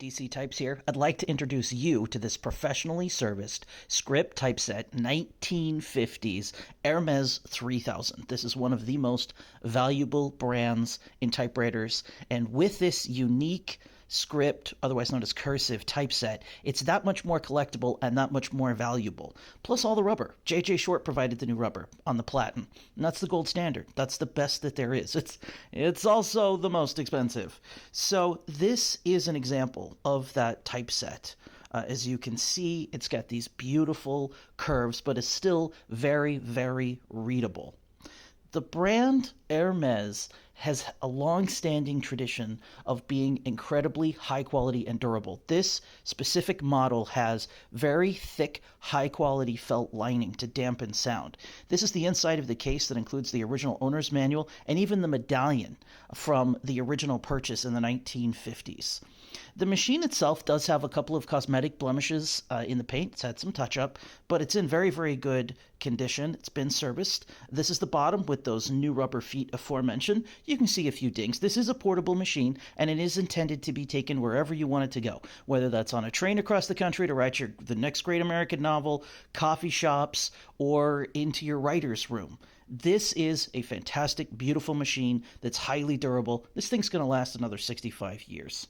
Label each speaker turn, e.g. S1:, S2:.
S1: DC Types here. I'd like to introduce you to this professionally serviced script typeset 1950s Hermes 3000. This is one of the most valuable brands in typewriters, and with this unique script, otherwise known as cursive typeset, it's that much more collectible and that much more valuable. Plus all the rubber. J.J. Short provided the new rubber on the platen, and that's the gold standard. That's the best that there is. It's also the most expensive. So this is an example of that typeset. As you can see, it's got these beautiful curves, but it's still very, very readable. The brand Hermes has a long-standing tradition of being incredibly high quality and durable. This specific model has very thick, high-quality felt lining to dampen sound. This is the inside of the case that includes the original owner's manual and even the medallion from the original purchase in the 1950s. The machine itself does have a couple of cosmetic blemishes in the paint. It's had some touch-up, but it's in very, very good condition. It's been serviced. This is the bottom with those new rubber feet aforementioned. You can see a few dings. This is a portable machine, and it is intended to be taken wherever you want it to go, whether that's on a train across the country to write the next great American novel, coffee shops, or into your writer's room. This is a fantastic, beautiful machine that's highly durable. This thing's going to last another 65 years.